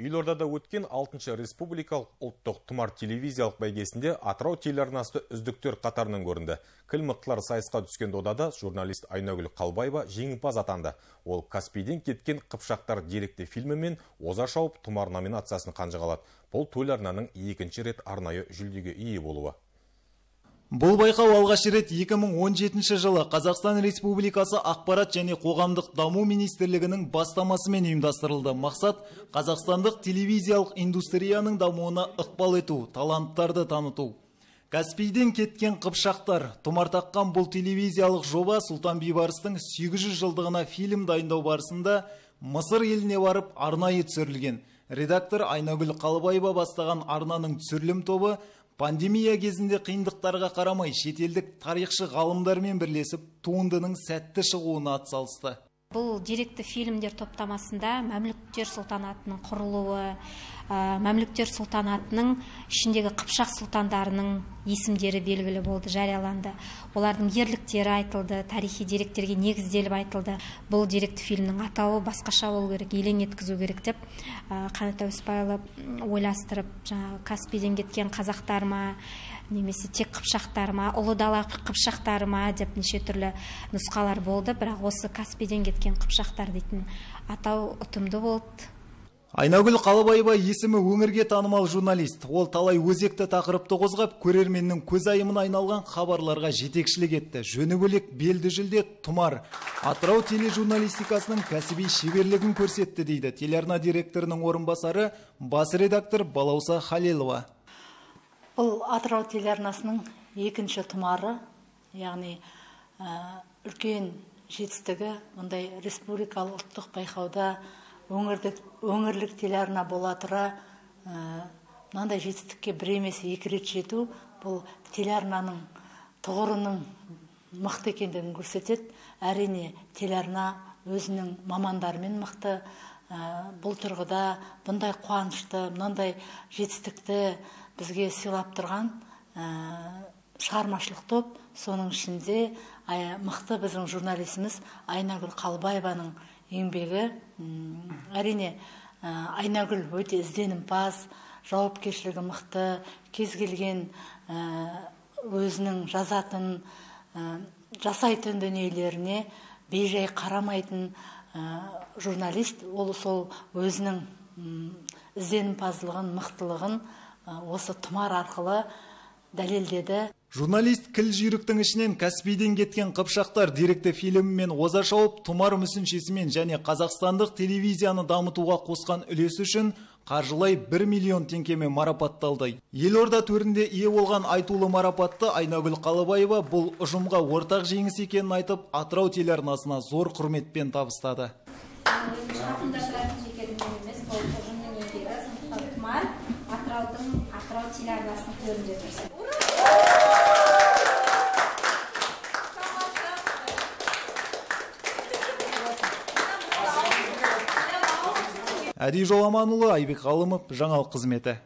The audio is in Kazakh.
Елордада өткен 6-шы республикалық ұлттық тұмар телевизиялық бәйгесінде Атырау телеарнасы үздіктер қатарынан көрінді. Кіл мықтылар сайысқа түскен додада журналист Айнагүл Қалбаева жеңімпаз атанды. Ол Каспийден кеткен қыпшақтар деректі фильмі мен Оза шауып тұмар номинациясын қанжығалады. Бұл телеарнаның екінші рет арнайы жүлдеге ие болуы. Бұл байқау алғаш рет 2017 жылы Қазақстан Республикасы Ақпарат және Қоғамдық даму министрлігінің бастамасымен ұйымдастырылды. Мақсат қазақстандық телевизиялық индустрияның дамуына ықпал ету, таланттарды таныту. Каспийден кеткен қыпшақтар тұмар таққан бұл телевизиялық жоба Сұлтан Бейбарыстың 800 жылдығына фильм дайындау барысында Мысыр еліне барып арнайы түсірілген. Редактор Айнагүл Қалбаева бастаған арнаның түсірілім тобы пандемия кезінде қиындықтарға қарамай шетелдік тарихшы ғалымдармен бірлесіп туындының сәтті шығуына атсалысты. Бұл деректі фильмдер топтамасында Мәмлүктер сұлтанатының құрылуы, Мәмлүктер сұлтанатының ішіндегі қыпшақ сұлтандарының есімдері белгілі болды, жарияланды. Олардың ерліктері айтылды, тарихи деректерге негізделіп айтылды. Бұл деректі фильмнің атауы басқаша болу керек, елең еткізу керек деп Қанат Әуесбайұлы ойластырып, Каспийден кеткен қазақтар ма, немесе тек қыпшақтар ма, ұлы дала қыпшақтар ма деп неше түрлі нұсқалар болды, бірақ осы Каспийден кеткен қыпшақтар дейтін атау ұтымды болды. Айнагүл Қалбаева есімі өңірге танымал журналист. Ол талай өзекті тақырыпты қозғап, көрерменнің көзайымына айналған хабарларға жетекшілік етті. Жөні бөлек белді жүлде тұмар. Атырау тележурналистикасының кәсіби шеберлігін көрсетті дейді телеарна директорының орынбасары, бас редактор Балауса Халилова. Бұл Атырау телеарнасының екінші тұмары, яғни үлкен жетістігі, мұндай республикалық ұлттық байқауда өңірлік телеарна бола тұра мынандай жетістікке бір емес екі рет жету, бұл телеарнаның тұғырының мықты екендігін көрсетеді. Әрине телеарна өзінің мамандарымен мықты. Бұл тұрғыда бұндай қуанышты, мынандай жетістікті бізге сыйлап тұрған шығармашылық топ, соның ішінде мықты біздің журналистіміз Айнагүл Қалбаеваның еңбегі. Әрине Айнагүл өте ізденімпаз, жауапкершілігі мықты, кез келген өзінің жазатын, жасайтын дүниелеріне бейжай қарамайтын журналист. Ол сол өзінің ізденімпаздылығын, мықтылығын осы тұмар арқылы дәлелдеді. Журналист кіл жүйріктің ішінен Каспийден кеткен қыпшақтар деректі фильмімен Оза шауып тұмар мүсіншесімен және қазақстандық телевизияны дамытуға қосқан үлесі үшін қаржылай 1 миллион теңгемен марапатталды. Елорда төрінде ие болған айтулы марапатты Айнагүл Қалбаева бұл ұжымға ортақ жеңіс екенін айтып, Атырау телеарнасына зор құрметпен табыстады. Атырау телеарнасының төрінде тұрсын. Әдей Жоламанұлы, Айбек Ғалымов, жаңалық қызметі.